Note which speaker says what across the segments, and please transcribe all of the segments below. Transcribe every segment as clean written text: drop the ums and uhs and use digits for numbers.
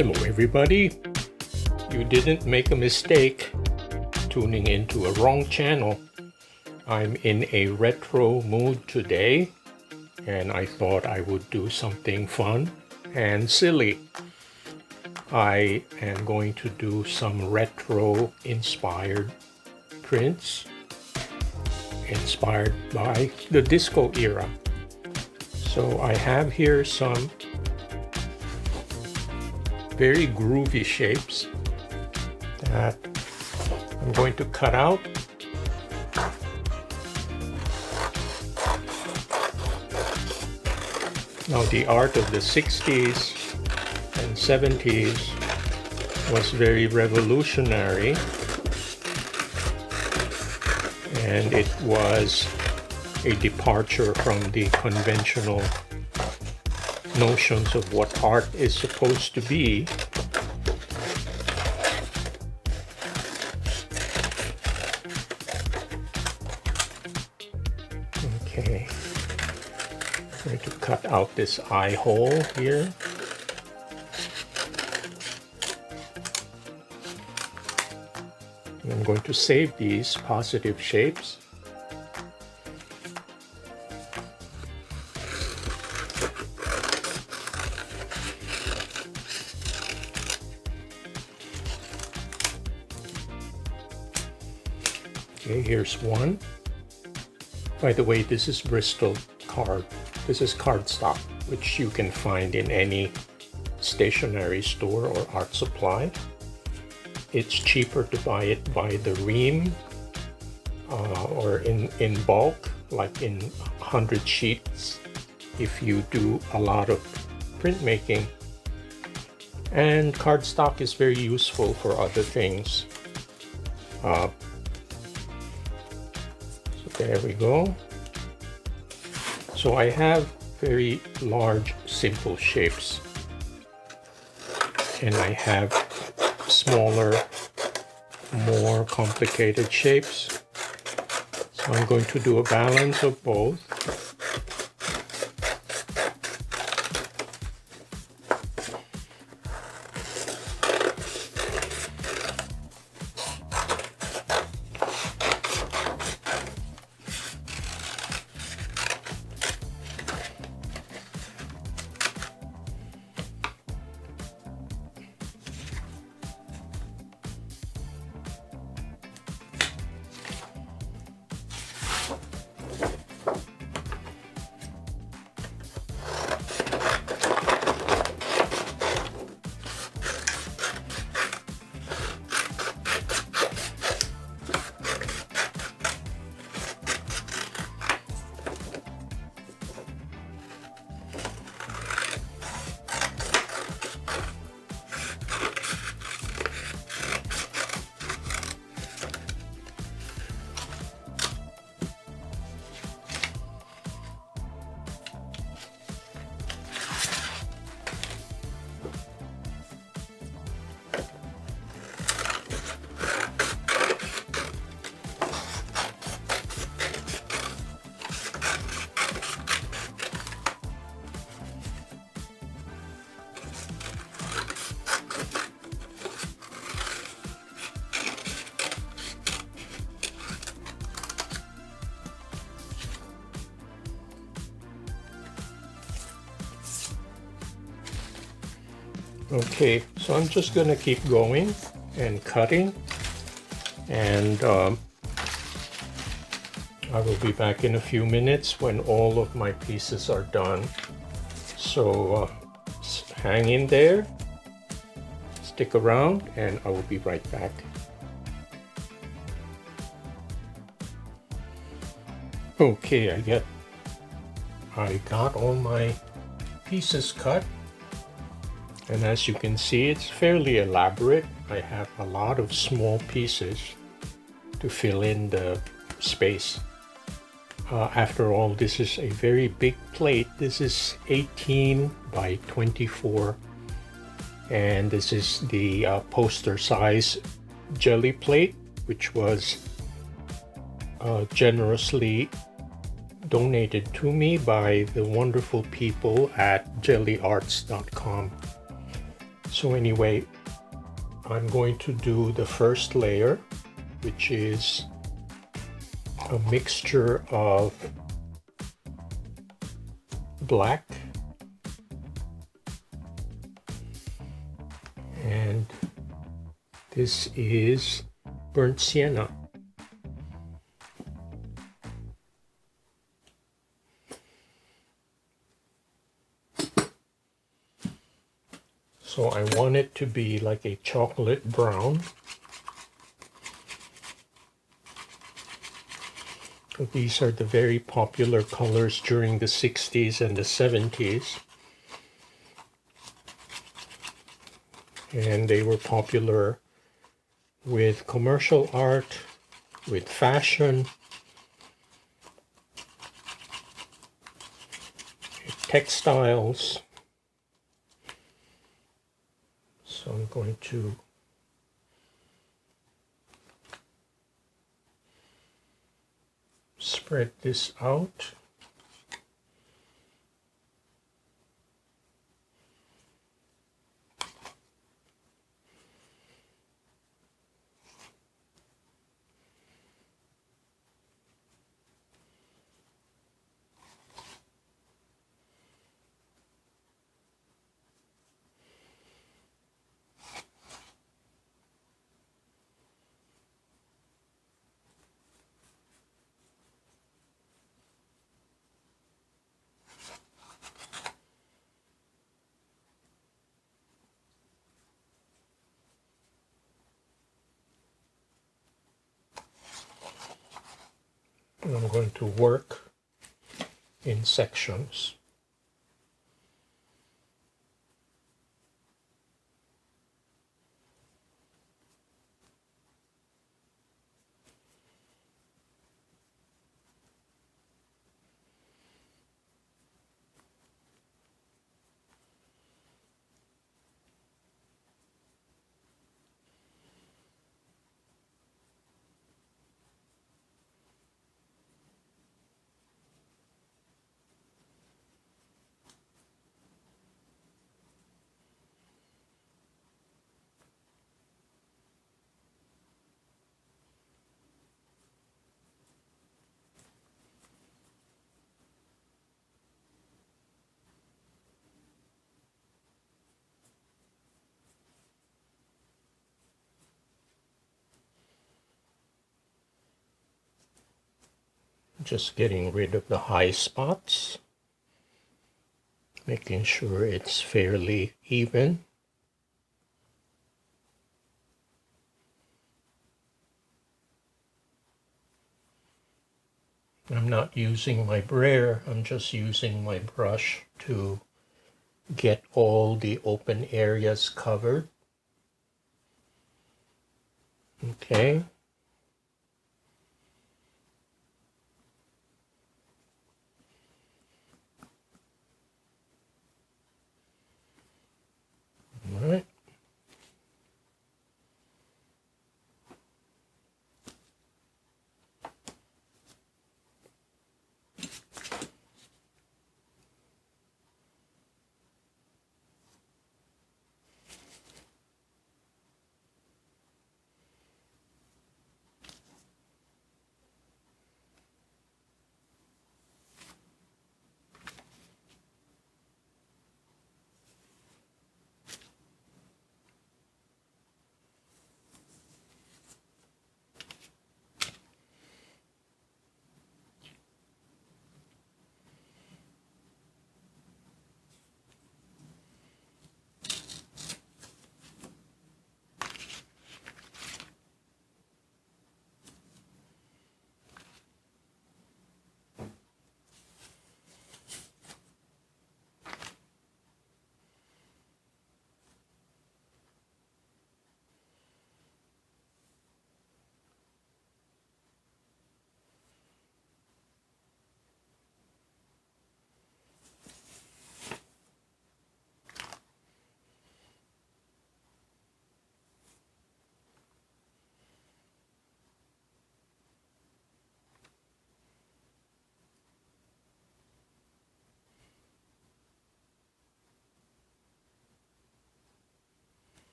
Speaker 1: Hello everybody, you didn't make a mistake tuning into a wrong channel. I'm in a retro mood today and I thought I would do something fun and silly. I am going to do some retro inspired prints inspired by the disco era. So I have here some very groovy shapes that I'm going to cut out. Now the art of the 60s and 70s was very revolutionary, and it was a departure from the conventional notions of what art is supposed to be. Okay, I'm going to cut out this eye hole here. And I'm going to save these positive shapes. Okay, here's one. By the way, this is Bristol card. This is cardstock, which you can find in any stationery store or art supply. It's cheaper to buy it by the ream or in bulk, like in 100 sheets if you do a lot of printmaking. And cardstock is very useful for other things. There we go. So I have very large, simple shapes, and I have smaller, more complicated shapes. So I'm going to do a balance of both. Okay, so I'm just going to keep going and cutting, and I will be back in a few minutes when all of my pieces are done. So hang in there, stick around, and I will be right back. Okay, I got all my pieces cut. And as you can see, it's fairly elaborate. I have a lot of small pieces to fill in the space. After all, this is a very big plate. This is 18 by 24. And this is the poster size Gelli Plate, which was generously donated to me by the wonderful people at jellyarts.com. So anyway, I'm going to do the first layer, which is a mixture of black and this is burnt sienna. So I want it to be like a chocolate brown. These are the very popular colors during the 60s and the 70s. And they were popular with commercial art, with fashion, textiles. So I'm going to spread this out. And I'm going to work in sections. Just getting rid of the high spots, making sure it's fairly even. I'm not using my brayer, I'm just using my brush to get all the open areas covered. Okay. All right.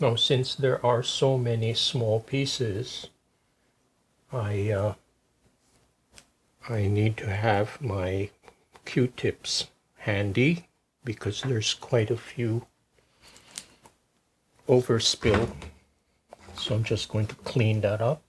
Speaker 1: Now, since there are so many small pieces, I need to have my Q-tips handy because there's quite a few overspill. So I'm just going to clean that up.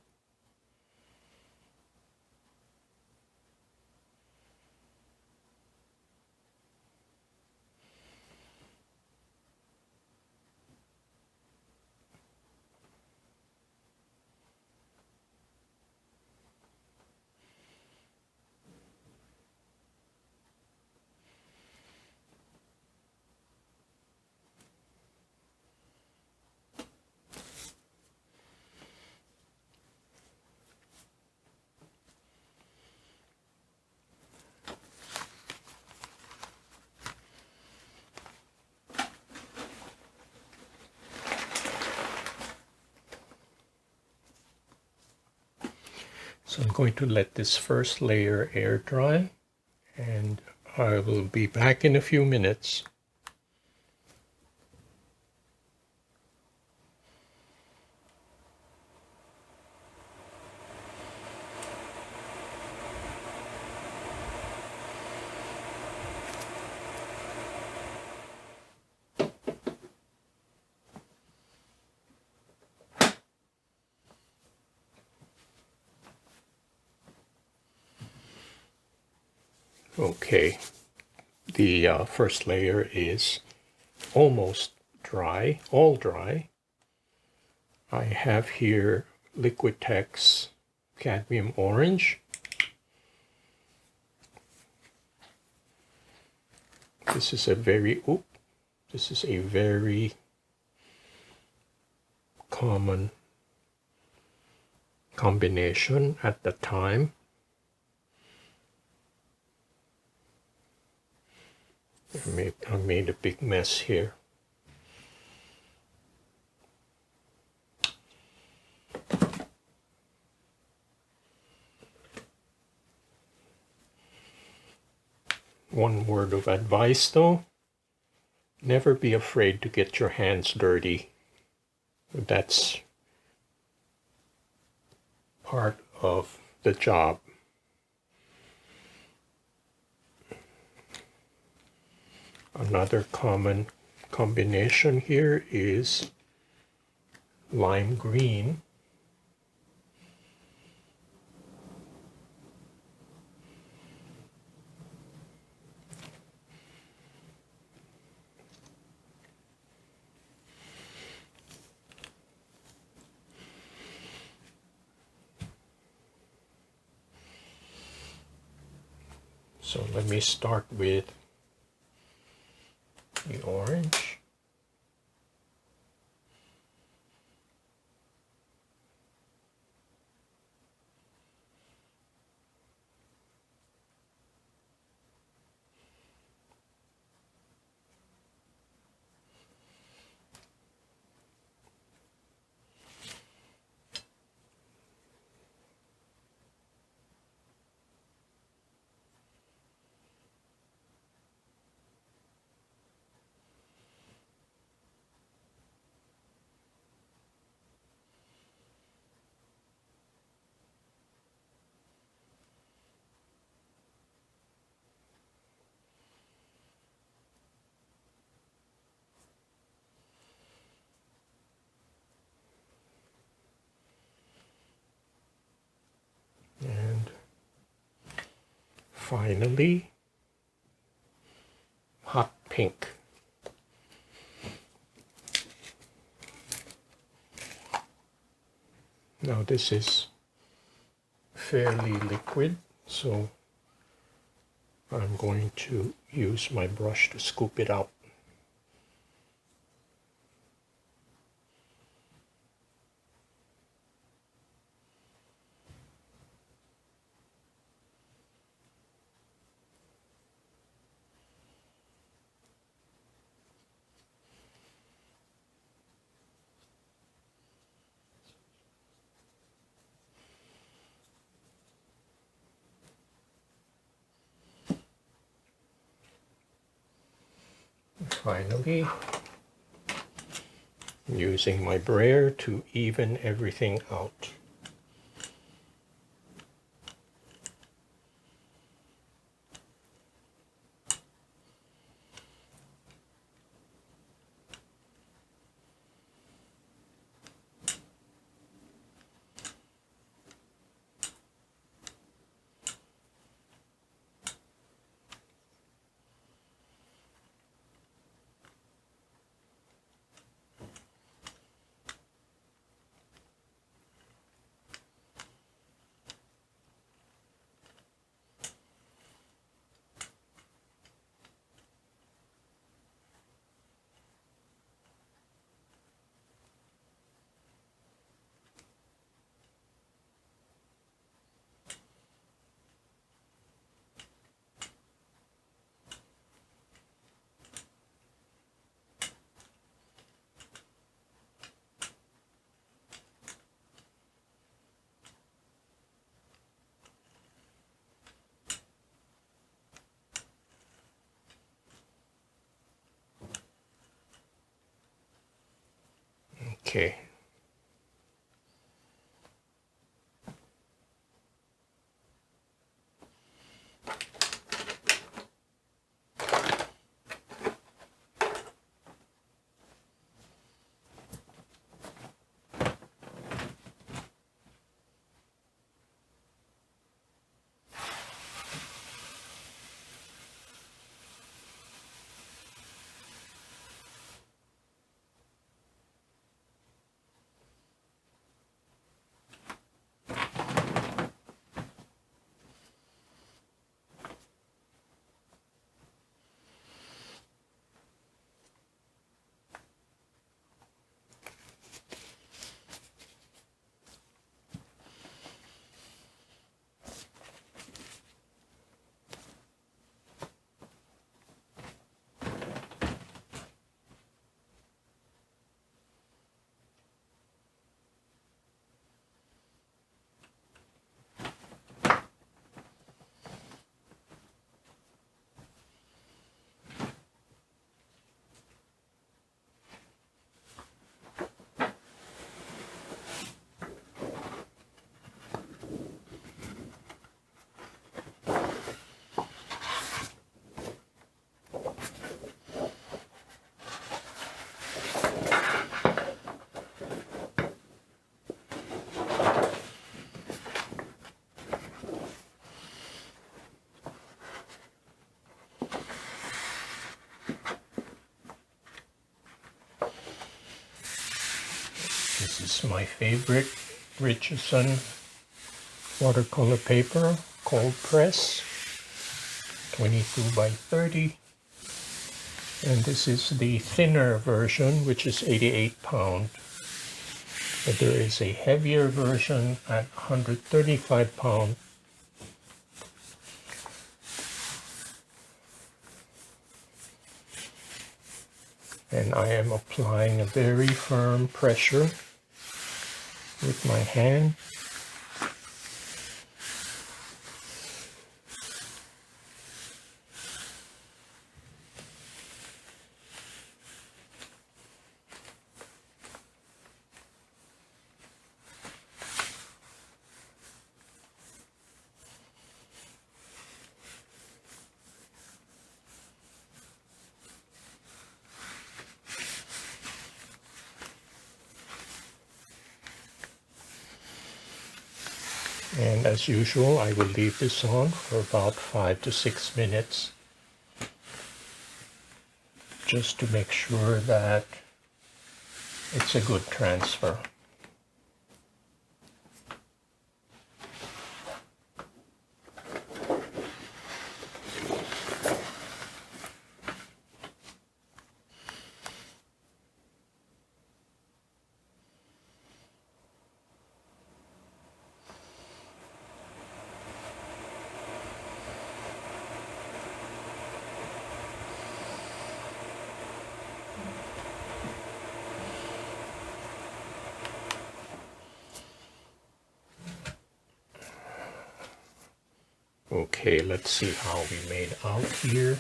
Speaker 1: So I'm going to let this first layer air dry, and I will be back in a few minutes. Okay, the first layer is almost dry, all dry. I have here Liquitex Cadmium Orange. This is a very common combination at the time. I made a big mess here. One word of advice though, never be afraid to get your hands dirty. That's part of the job. Another common combination here is lime green. So let me start with the orange. And finally, hot pink. Now this is fairly liquid, so I'm going to use my brush to scoop it out. Finally, using my brayer to even everything out. Okay. This is my favorite Richardson watercolor paper, cold press, 22 by 30. And this is the thinner version, which is 88 pound. But there is a heavier version at 135 pound. And I am applying a very firm pressure with my hand. And as usual, I will leave this on for about 5 to 6 minutes just to make sure that it's a good transfer. Okay, let's see how we made out here.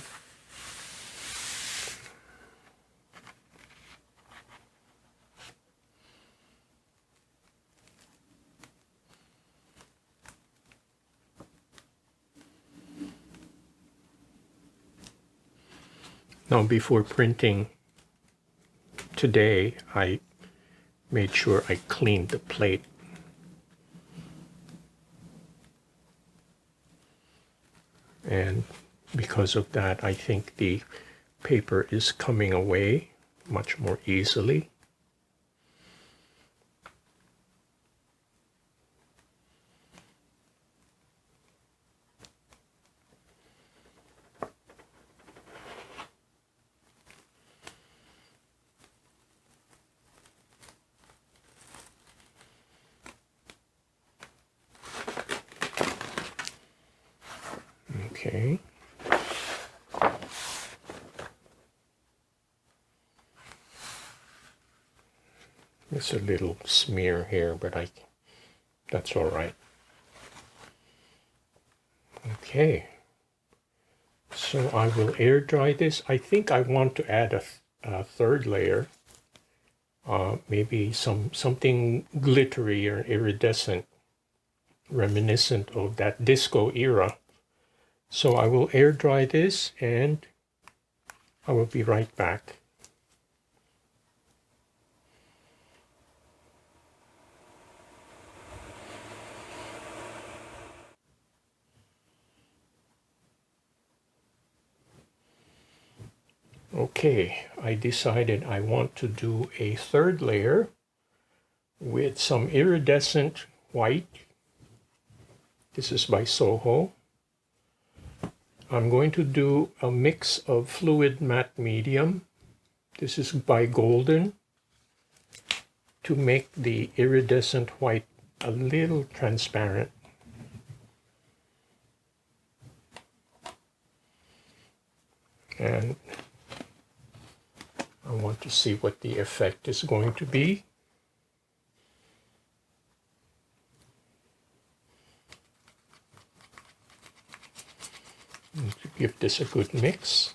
Speaker 1: Now before printing today, I made sure I cleaned the plate. And because of that, I think the paper is coming away much more easily. Okay. There's a little smear here, but that's all right. Okay. So I will air dry this. I think I want to add a third layer. Maybe something glittery or iridescent, reminiscent of that disco era. So I will air dry this and I will be right back. Okay, I decided I want to do a third layer with some iridescent white. This is by Soho. I'm going to do a mix of fluid matte medium. This is by Golden, to make the iridescent white a little transparent. And I want to see what the effect is going to be. And to give this a good mix.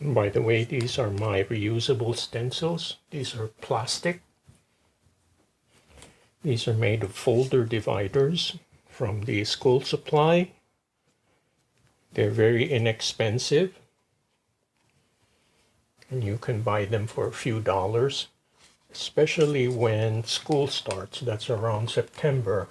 Speaker 1: By the way, these are my reusable stencils. These are plastic. These are made of folder dividers from the school supply. They're very inexpensive, and you can buy them for a few dollars, especially when school starts. That's around September.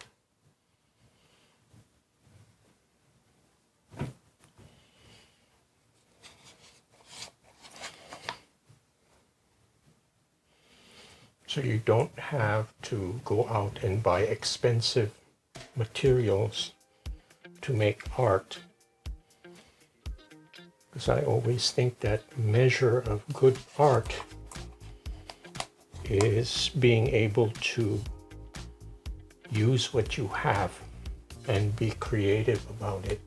Speaker 1: So you don't have to go out and buy expensive materials to make art. Because I always think that measure of good art is being able to use what you have and be creative about it.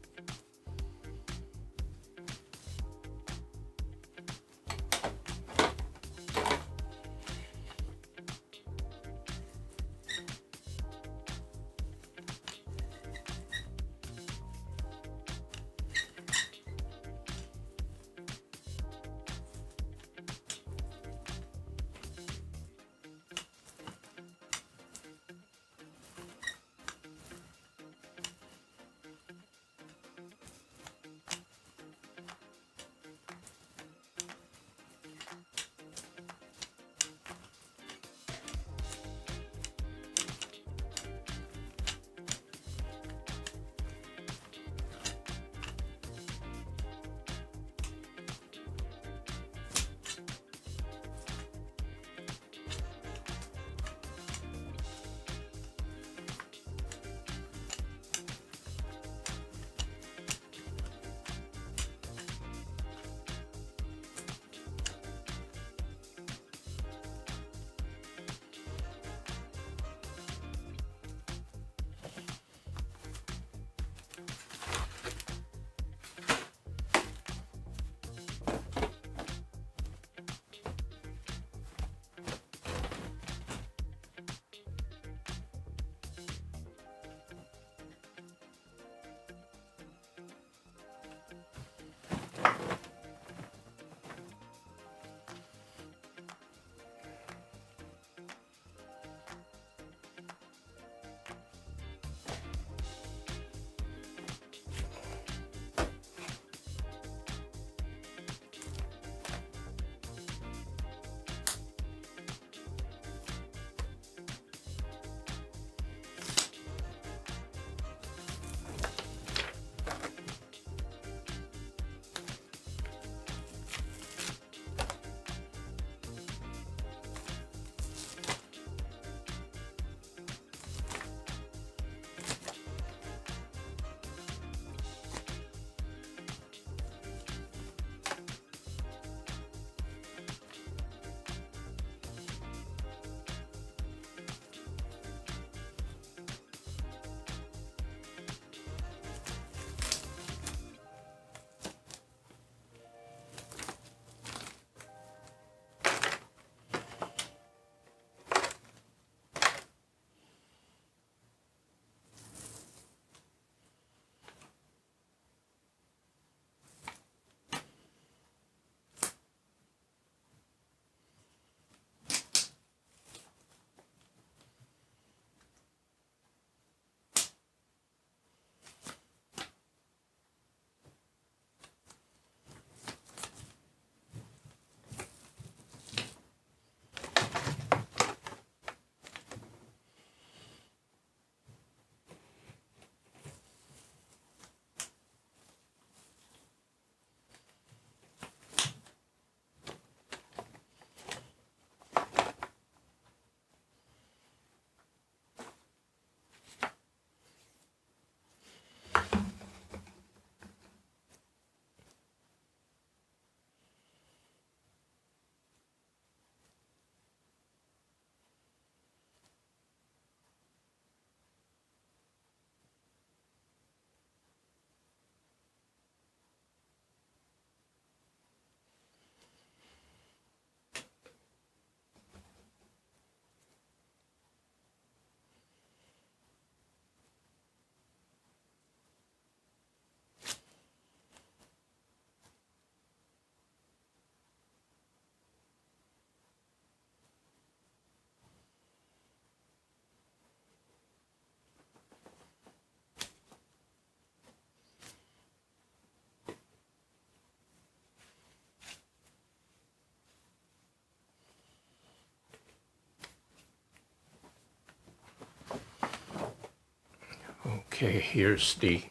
Speaker 1: Okay, here's the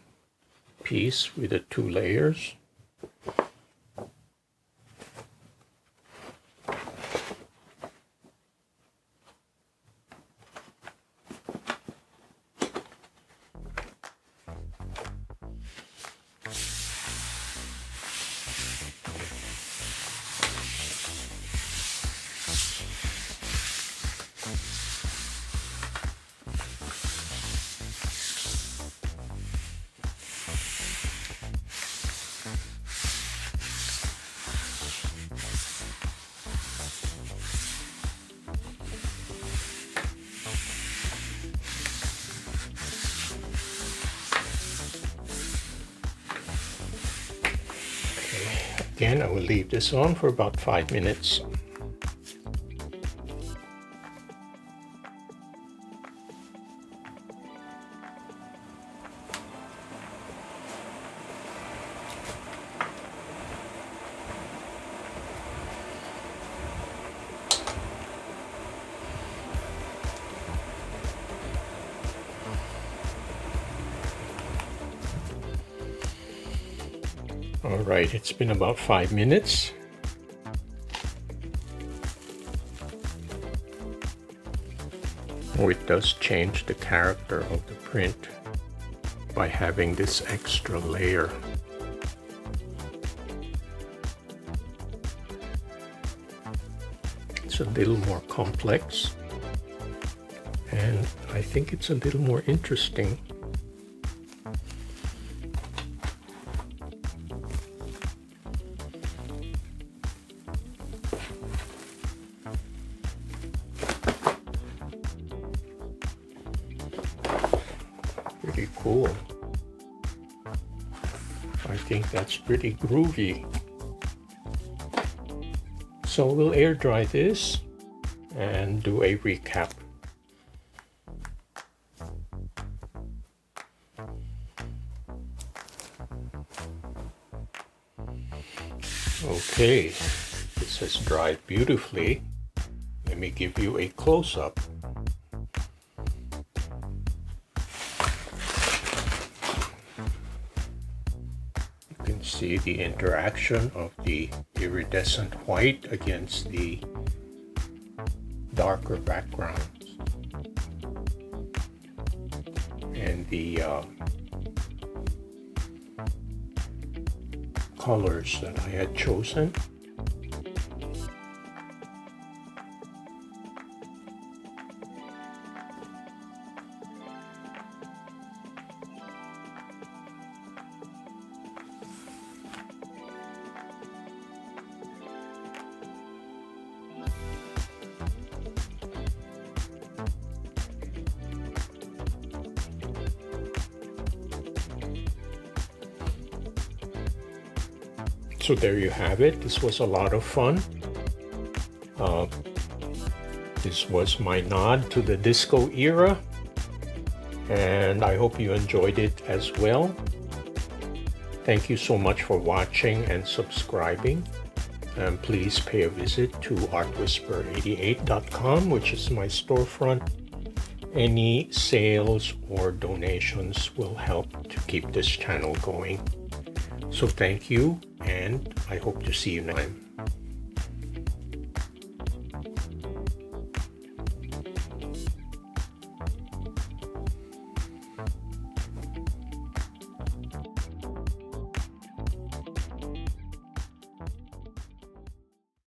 Speaker 1: piece with the 2 layers. Again, I will leave this on for about 5 minutes. All right, it's been about 5 minutes. Oh, it does change the character of the print by having this extra layer. It's a little more complex, and I think it's a little more interesting. Pretty cool. I think that's pretty groovy. So we'll air dry this and do a recap. Okay, this has dried beautifully. Let me give you a close-up. See the interaction of the iridescent white against the darker backgrounds, and the colors that I had chosen. So there you have it. This was a lot of fun. This was my nod to the disco era, and I hope you enjoyed it as well. Thank you so much for watching and subscribing. And please pay a visit to artwhisper88.com, which is my storefront. Any sales or donations will help to keep this channel going. So thank you, and I hope to see you next time.